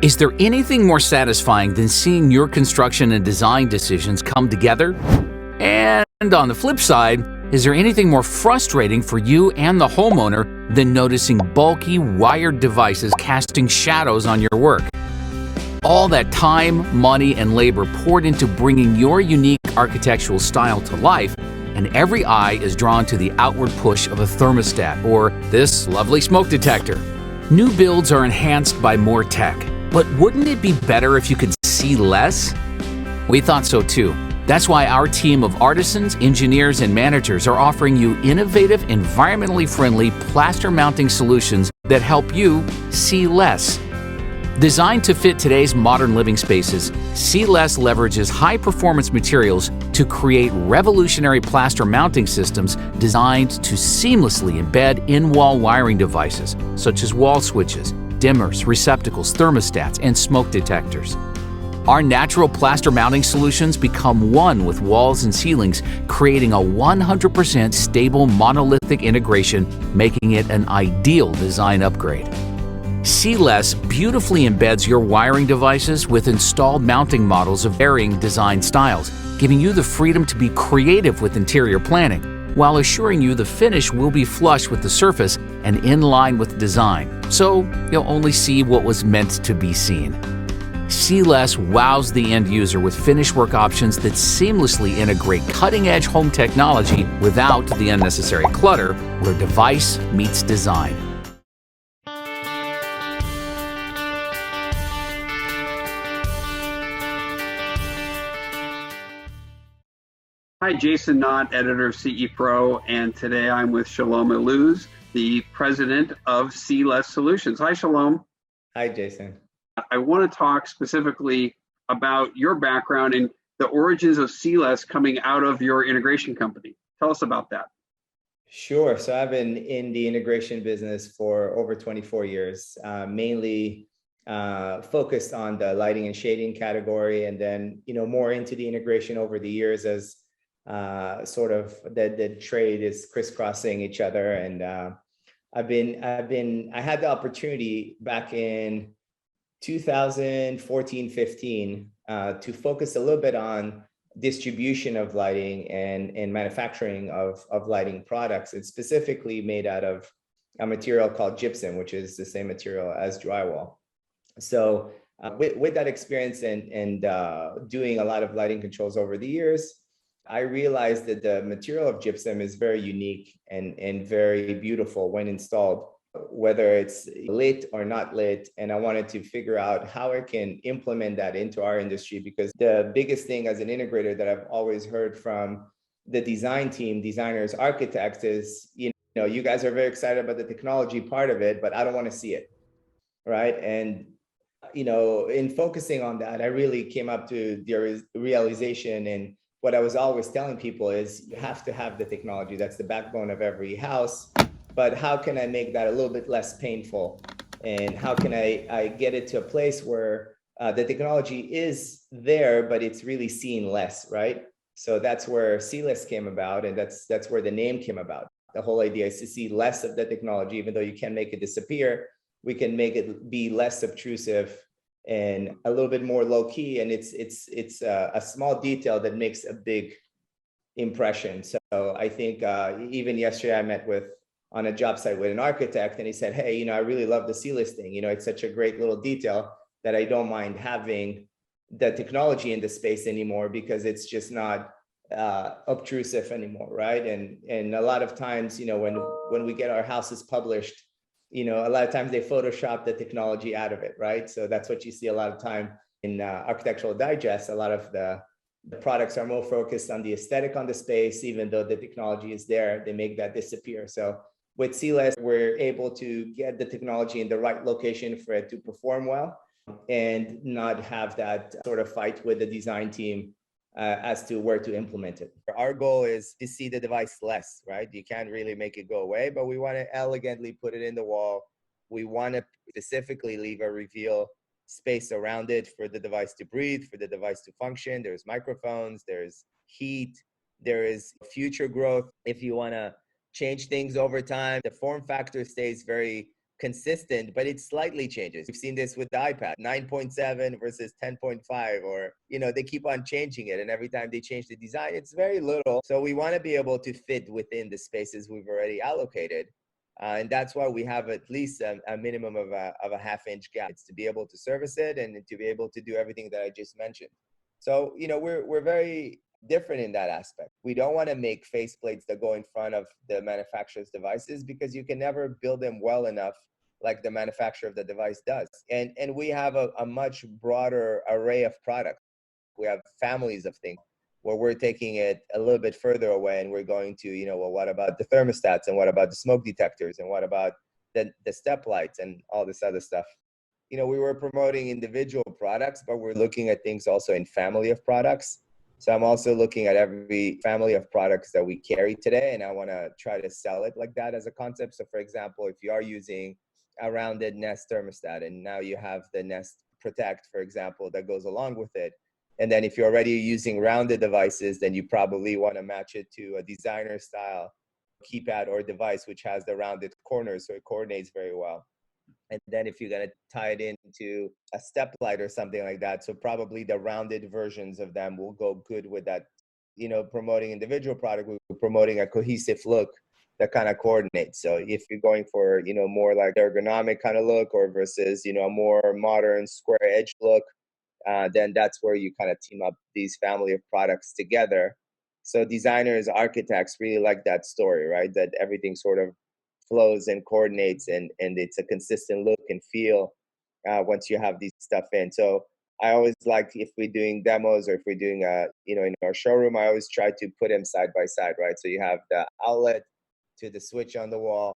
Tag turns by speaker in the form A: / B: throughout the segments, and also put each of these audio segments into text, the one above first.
A: Is there anything more satisfying than seeing your construction and design decisions come together? And on the flip side, is there anything more frustrating for you and the homeowner than noticing bulky, wired devices casting shadows on your work? All that time, money, and labor poured into bringing your unique architectural style to life, and every eye is drawn to the outward push of a thermostat or this lovely smoke detector. New builds are enhanced by more tech, but wouldn't it be better if you could see less? We thought so too. That's why our team of artisans, engineers, and managers are offering you innovative, environmentally friendly plaster mounting solutions that help you see less. Designed to fit today's modern living spaces, SeeLess leverages high-performance materials to create revolutionary plaster mounting systems designed to seamlessly embed in-wall wiring devices such as wall switches, dimmers, receptacles, thermostats, and smoke detectors. Our natural plaster mounting solutions become one with walls and ceilings, creating a 100% stable monolithic integration, making it an ideal design upgrade. SeeLess beautifully embeds your wiring devices with installed mounting models of varying design styles, giving you the freedom to be creative with interior planning, while assuring you the finish will be flush with the surface and in line with design, so you'll only see what was meant to be seen. SeeLess wows the end user with finish work options that seamlessly integrate cutting-edge home technology without the unnecessary clutter, where device meets design.
B: Hi, Jason Knott, editor of CE Pro, and today I'm with Shalom Iluz, the president of SeeLess Solutions. Hi, Shalom.
C: Hi, Jason.
B: I want to talk specifically about your background and the origins of SeeLess coming out of your integration company. Tell us about that.
C: Sure. So I've been in the integration business for over 24 years, mainly focused on the lighting and shading category, and then more into the integration over the years as sort of the trade is crisscrossing each other. And I had the opportunity back in 2014-15 to focus a little bit on distribution of lighting and manufacturing of lighting products. It's specifically made out of a material called gypsum, which is the same material as drywall. So with that experience and doing a lot of lighting controls over the years, I realized that the material of gypsum is very unique and very beautiful when installed, whether it's lit or not lit. And I wanted to figure out how I can implement that into our industry, because the biggest thing as an integrator that I've always heard from the design team, designers, architects, is, you guys are very excited about the technology part of it, but I don't want to see it, right? And, in focusing on that, I really came up to the realization, and what I was always telling people is you have to have the technology. That's the backbone of every house. But how can I make that a little bit less painful? And how can I get it to a place where the technology is there, but it's really seen less, right? So that's where SeeLess came about, and that's where the name came about. The whole idea is to see less of the technology. Even though you can make it disappear, we can make it be less obtrusive and a little bit more low key. And it's a small detail that makes a big impression. So I think even yesterday I met on a job site with an architect, and he said, hey, I really love the SeeLess thing. It's such a great little detail that I don't mind having the technology in the space anymore, because it's just not obtrusive anymore, right? And a lot of times, when we get our houses published, a lot of times they Photoshop the technology out of it, right? So that's what you see a lot of time in Architectural Digest. A lot of the products are more focused on the aesthetic on the space, even though the technology is there, they make that disappear. So with SeeLess, we're able to get the technology in the right location for it to perform well and not have that sort of fight with the design team as to where to implement it. Our goal is to see the device less, right? You can't really make it go away, but we want to elegantly put it in the wall. We want to specifically leave a reveal space around it for the device to breathe, for the device to function. There's microphones, there's heat, there is future growth. If you want to change things over time, the form factor stays very consistent, but it slightly changes. We've seen this with the iPad, 9.7 versus 10.5, or, they keep on changing it. And every time they change the design, it's very little. So we want to be able to fit within the spaces we've already allocated. And that's why we have at least a minimum of a half-inch gap. It's to be able to service it and to be able to do everything that I just mentioned. So, we're very different in that aspect. We don't want to make faceplates that go in front of the manufacturer's devices because you can never build them well enough like the manufacturer of the device does. And we have a much broader array of products. We have families of things where we're taking it a little bit further away and we're going to, well, what about the thermostats and what about the smoke detectors and what about the step lights and all this other stuff. We were promoting individual products, but we're looking at things also in family of products. So I'm also looking at every family of products that we carry today, and I want to try to sell it like that as a concept. So for example, if you are using a rounded Nest thermostat and now you have the Nest Protect, for example, that goes along with it. And then if you're already using rounded devices, then you probably want to match it to a designer style keypad or device, which has the rounded corners, so it coordinates very well. And then if you're going to tie it into a step light or something like that, so probably the rounded versions of them will go good with that. Promoting individual product, we're promoting a cohesive look that kind of coordinates. So if you're going for, more like ergonomic kind of look or versus, a more modern square edge look, then that's where you kind of team up these family of products together. So designers, architects really like that story, right? That everything sort of flows and coordinates and it's a consistent look and feel once you have these stuff in. So I always like, if we're doing demos or if we're doing in our showroom, I always try to put them side by side, right? So you have the outlet to the switch on the wall,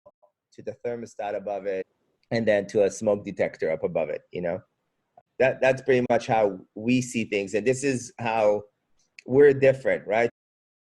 C: to the thermostat above it, and then to a smoke detector up above it. That's pretty much how we see things. And this is how we're different, right?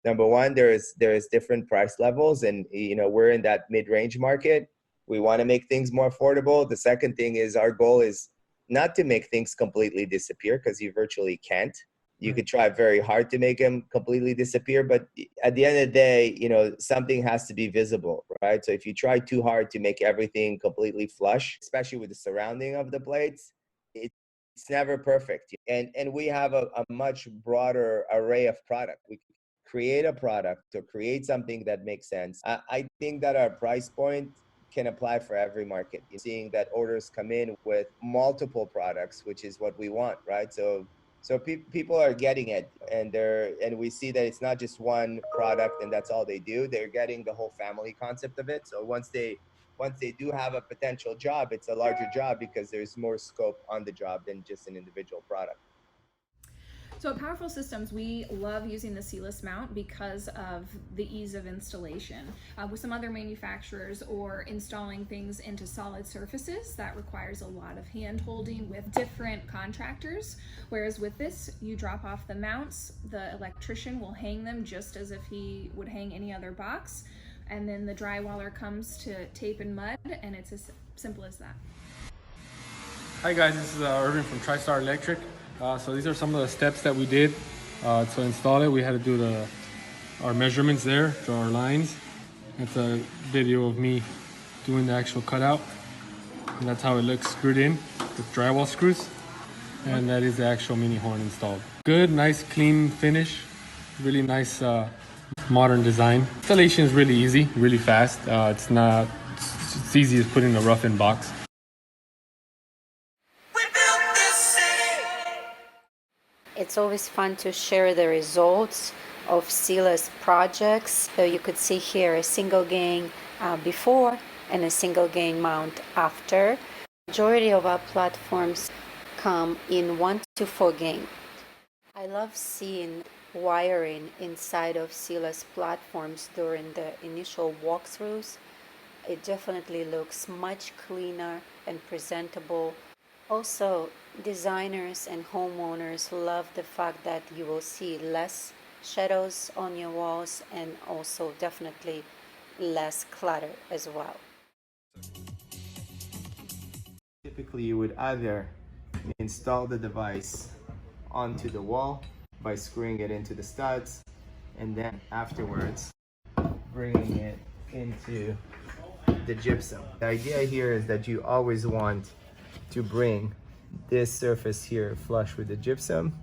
C: Number one, there is different price levels, and we're in that mid-range market. We want to make things more affordable. The second thing is our goal is not to make things completely disappear, because you virtually can't. You could try very hard to make them completely disappear, but at the end of the day, something has to be visible, right? So if you try too hard to make everything completely flush, especially with the surrounding of the blades, it's never perfect. And we have a much broader array of product. We create a product or create something that makes sense. I think that our price point can apply for every market. You're seeing that orders come in with multiple products, which is what we want, right? So people are getting it, and we see that it's not just one product and that's all they do. They're getting the whole family concept of it. So once they do have a potential job, it's a larger job because there's more scope on the job than just an individual product.
D: So at Powerful Systems, we love using the SeeLess mount because of the ease of installation. With some other manufacturers, or installing things into solid surfaces, that requires a lot of hand holding with different contractors. Whereas with this, you drop off the mounts, the electrician will hang them just as if he would hang any other box. And then the drywaller comes to tape and mud, and it's as simple as that.
E: Hi guys, this is Irvin from TriStar Electric. So these are some of the steps that we did to install it. We had to do our measurements there, draw our lines. That's a video of me doing the actual cutout. And that's how it looks screwed in with drywall screws. And that is the actual mini horn installed. Good, nice, clean finish. Really nice modern design. Installation is really easy, really fast. It's easy as putting a rough-in box.
F: It's always fun to share the results of SeeLess projects. So you could see here a single gang before and a single gang mount after. Majority of our platforms come in 1 to 4 gang. I love seeing wiring inside of SeeLess platforms during the initial walkthroughs. It definitely looks much cleaner and presentable. Also, designers and homeowners love the fact that you will see less shadows on your walls, and also definitely less clutter as well.
C: Typically, you would either install the device onto the wall by screwing it into the studs, and then afterwards bringing it into the gypsum. The idea here is that you always want to bring this surface here flush with the gypsum,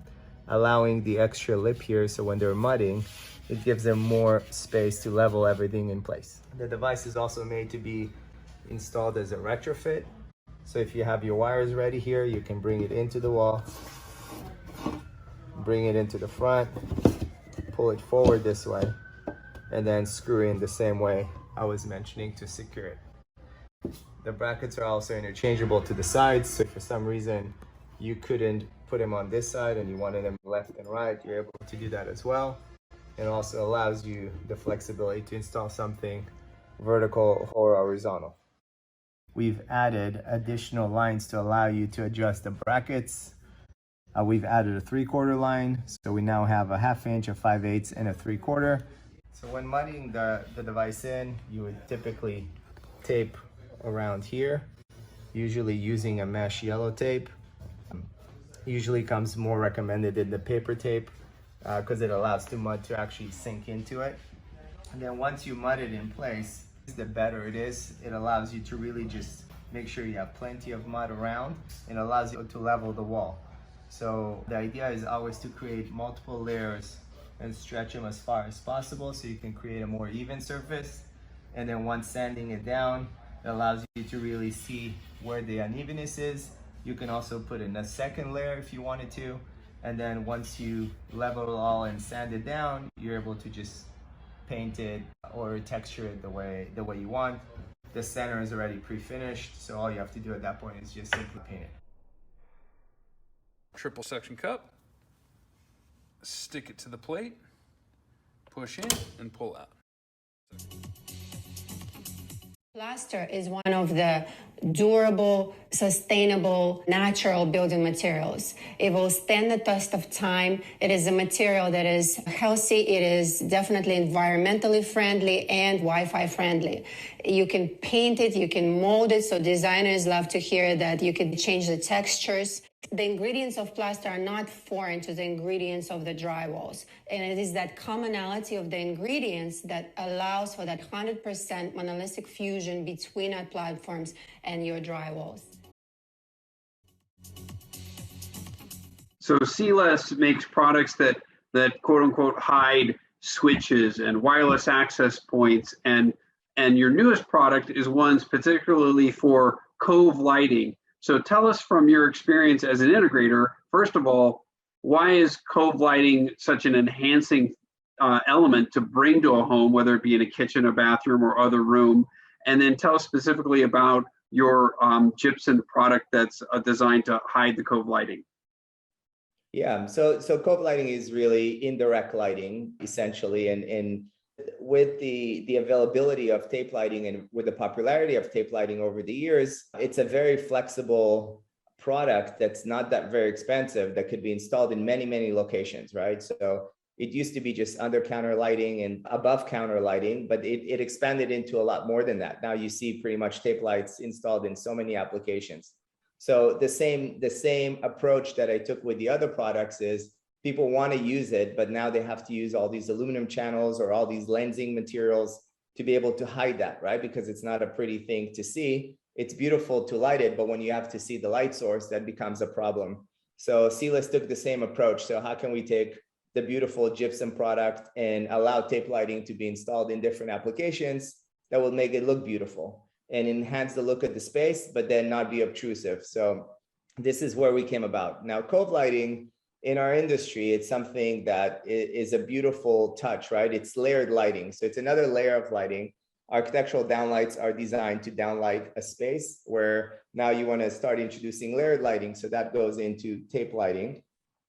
C: allowing the extra lip here, so when they're mudding, it gives them more space to level everything in place. The device is also made to be installed as a retrofit. So if you have your wires ready here, you can bring it into the wall, bring it into the front, pull it forward this way, and then screw in the same way I was mentioning to secure it. The brackets are also interchangeable to the sides, so if for some reason you couldn't put them on this side and you wanted them left and right, you're able to do that as well. It also allows you the flexibility to install something vertical or horizontal. We've added additional lines to allow you to adjust the brackets. We've added a 3/4 line, so we now have a 1/2 inch, a 5/8, and a 3/4. So when mudding the device in, you would typically tape around here, usually using a mesh yellow tape. Usually comes more recommended in the paper tape because it allows the mud to actually sink into it. And then once you mud it in place, the better it is. It allows you to really just make sure you have plenty of mud around, and allows you to level the wall. So the idea is always to create multiple layers and stretch them as far as possible so you can create a more even surface. And then once sanding it down, it allows you to really see where the unevenness is. You can also put in a second layer if you wanted to. And then once you level it all and sand it down, you're able to just paint it or texture it the way you want. The center is already pre-finished, so all you have to do at that point is just simply paint it.
G: Triple section cup, stick it to the plate, push in and pull out.
H: Plaster is one of the durable, sustainable, natural building materials. It will stand the test of time. It is a material that is healthy. It is definitely environmentally friendly and Wi-Fi friendly. You can paint it, you can mold it, so designers love to hear that you can change the textures. The ingredients of plaster are not foreign to the ingredients of the drywalls. And it is that commonality of the ingredients that allows for that 100% monolithic fusion between our platforms and your drywalls.
B: So SeeLess makes products that quote unquote hide switches and wireless access points, and your newest product is one particularly for cove lighting. So tell us from your experience as an integrator, first of all, why is cove lighting such an enhancing element to bring to a home, whether it be in a kitchen, a bathroom, or other room? And then tell us specifically about your gypsum product that's designed to hide the cove lighting.
C: Yeah, so cove lighting is really indirect lighting, essentially, and with the availability of tape lighting and with the popularity of tape lighting over the years, it's a very flexible product that's not that very expensive that could be installed in many, many locations, right? So it used to be just under counter lighting and above counter lighting, but it expanded into a lot more than that. Now you see pretty much tape lights installed in so many applications. So the same approach that I took with the other products is people want to use it, but now they have to use all these aluminum channels or all these lensing materials to be able to hide that, right? Because it's not a pretty thing to see. It's beautiful to light it, but when you have to see the light source, that becomes a problem. So SeeLess took the same approach. So how can we take the beautiful gypsum product and allow tape lighting to be installed in different applications that will make it look beautiful and enhance the look of the space, but then not be obtrusive. So this is where we came about. Now, cove lighting, in our industry, it's something that is a beautiful touch, right? It's layered lighting. So it's another layer of lighting. Architectural downlights are designed to downlight a space, where now you want to start introducing layered lighting. So that goes into tape lighting.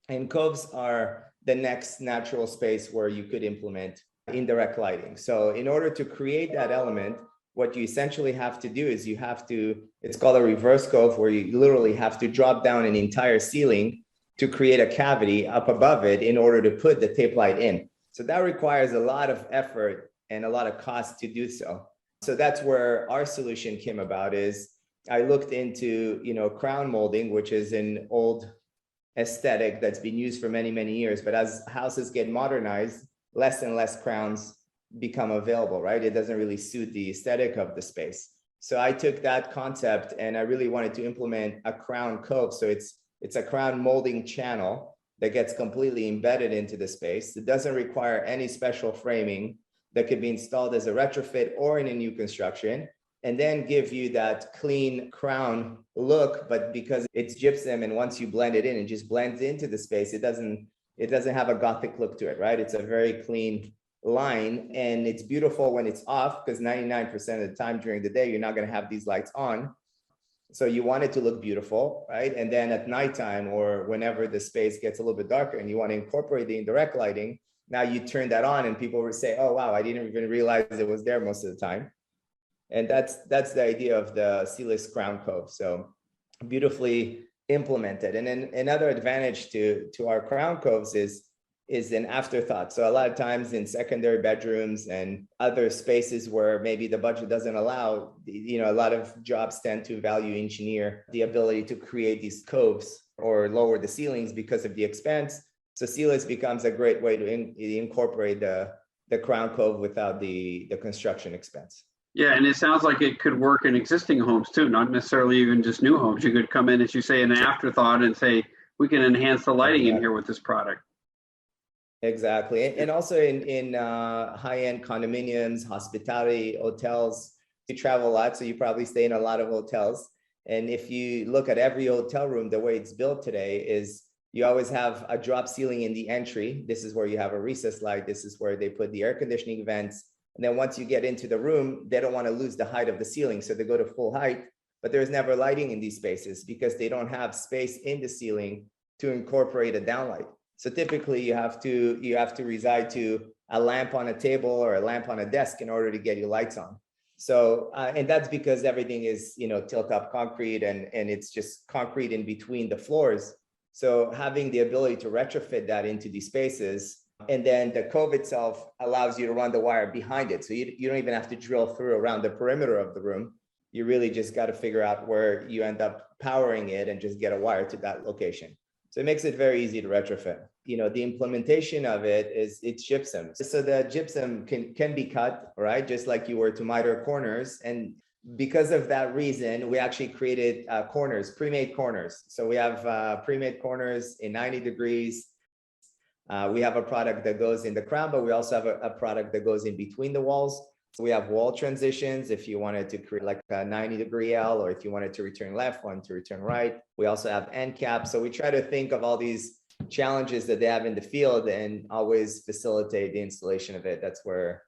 C: And coves are the next natural space where you could implement indirect lighting. So in order to create that element, what you essentially have to do is it's called a reverse cove, where you literally have to drop down an entire ceiling to create a cavity up above it in order to put the tape light in. So that requires a lot of effort and a lot of cost to do so. So that's where our solution came about. Is I looked into, crown molding, which is an old aesthetic that's been used for many, many years. But as houses get modernized, less and less crowns become available, right? It doesn't really suit the aesthetic of the space. So I took that concept and I really wanted to implement a crown cove. So it's a crown molding channel that gets completely embedded into the space. It doesn't require any special framing, that could be installed as a retrofit or in a new construction, and then give you that clean crown look. But because it's gypsum, and once you blend it in, it just blends into the space. It doesn't have a Gothic look to it, right? It's a very clean line, and it's beautiful when it's off, because 99% of the time during the day, you're not going to have these lights on. So you want it to look beautiful, right? And then at nighttime, or whenever the space gets a little bit darker and you want to incorporate the indirect lighting, now you turn that on and people will say, oh, wow, I didn't even realize it was there most of the time. And that's the idea of the SeeLess Crown Cove. So beautifully implemented. And then another advantage to our crown coves is an afterthought. So a lot of times in secondary bedrooms and other spaces where maybe the budget doesn't allow, a lot of jobs tend to value engineer the ability to create these coves or lower the ceilings because of the expense. So SeeLess becomes a great way to incorporate the crown cove without the construction expense.
B: Yeah, and it sounds like it could work in existing homes too, not necessarily even just new homes. You could come in, as you say, an afterthought and say, we can enhance the lighting in here with this product.
C: Exactly. And also in high-end condominiums, hospitality, hotels, you travel a lot, so you probably stay in a lot of hotels. And if you look at every hotel room, the way it's built today is you always have a drop ceiling in the entry. This is where you have a recessed light. This is where they put the air conditioning vents. And then once you get into the room, they don't want to lose the height of the ceiling. So they go to full height, but there's never lighting in these spaces because they don't have space in the ceiling to incorporate a downlight. So typically you have to reside to a lamp on a table or a lamp on a desk in order to get your lights on. So, and that's because everything is, tilt up concrete and it's just concrete in between the floors. So having the ability to retrofit that into these spaces, and then the cove itself allows you to run the wire behind it. So you don't even have to drill through around the perimeter of the room. You really just got to figure out where you end up powering it and just get a wire to that location. So it makes it very easy to retrofit. The implementation of it's gypsum. So the gypsum can be cut, right? Just like you were to miter corners. And because of that reason, we actually created corners, pre-made corners. So we have pre-made corners in 90 degrees. We have a product that goes in the crown, but we also have a product that goes in between the walls. So we have wall transitions if you wanted to create like a 90-degree L, or if you wanted to return left, one to return right. We also have end caps. So we try to think of all these challenges that they have in the field and always facilitate the installation of it. That's where,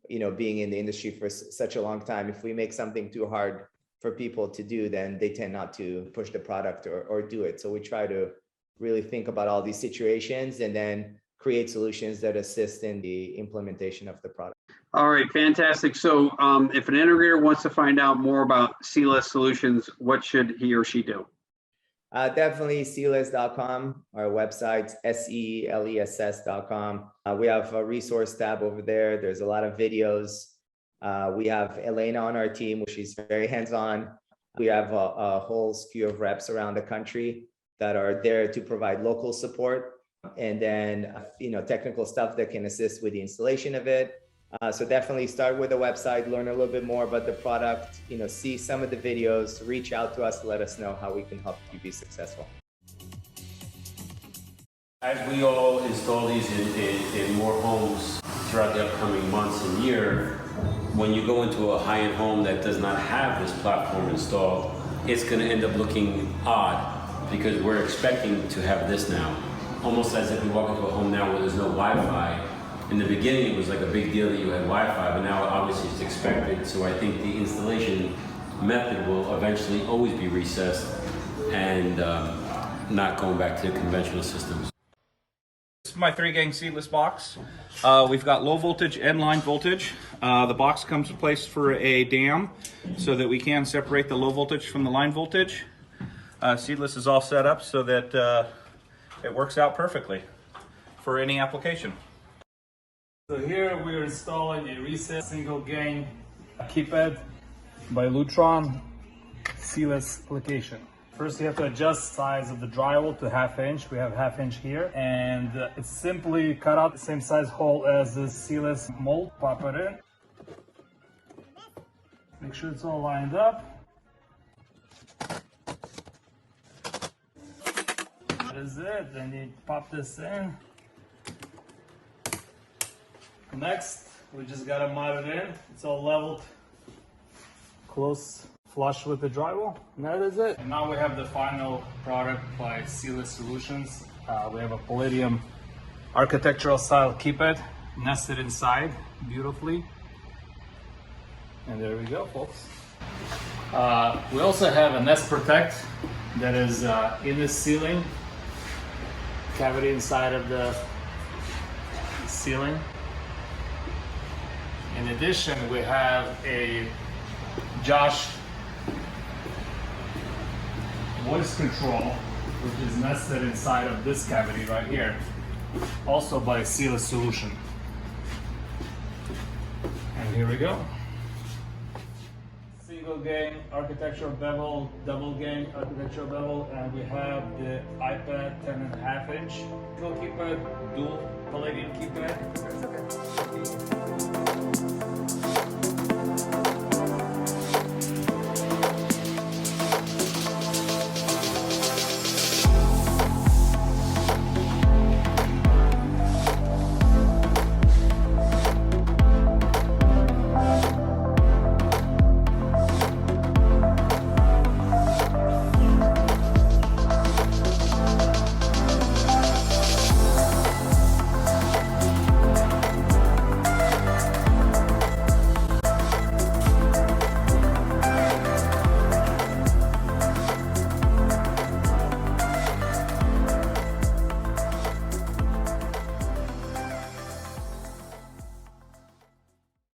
C: being in the industry for such a long time, if we make something too hard for people to do, then they tend not to push the product or do it. So we try to really think about all these situations and then create solutions that assist in the implementation of the product.
B: All right, fantastic. So if an integrator wants to find out more about SeeLess Solutions, what should he or she do?
C: Definitely SeeLess.com, our website, SeeLess.com. We have a resource tab over there. There's a lot of videos. We have Elena on our team, which is very hands-on. We have a whole skew of reps around the country that are there to provide local support, and then technical stuff that can assist with the installation of it. So definitely start with the website, learn a little bit more about the product, see some of the videos, reach out to us, let us know how we can help you be successful.
I: As we all install these in more homes throughout the upcoming months and year, when you go into a high-end home that does not have this platform installed, it's going to end up looking odd because we're expecting to have this now. Almost as if we walk into a home now where there's no Wi-Fi. In the beginning, it was like a big deal that you had Wi-Fi, but now obviously it's expected. So I think the installation method will eventually always be recessed and not going back to conventional systems.
J: This is my 3-gang SeeLess box. We've got low voltage and line voltage. The box comes placed for a dam so that we can separate the low voltage from the line voltage. SeeLess is all set up so that it works out perfectly for any application.
E: So here we're installing a recessed single gang keypad by Lutron SeeLess application. First you have to adjust the size of the drywall to 1/2 inch. We have 1/2 inch here, and it's simply cut out the same size hole as the SeeLess mold, pop it in. Make sure it's all lined up. That is it. Then you pop this in. Next, we just gotta mount it in. It's all leveled, close, flush with the drywall, and that is it. And now we have the final product by SeeLess Solutions. We have a Palladium architectural style keypad nested inside beautifully. And there we go, folks. We also have a Nest Protect that is in the ceiling, cavity inside of the ceiling. In addition, we have a Josh voice control, which is nested inside of this cavity right here, also by SeeLess Solution. And here we go. Single gang architectural bevel, double gang architectural bevel, and we have the iPad 10.5 inch dual keypad, dual Palladium keypad.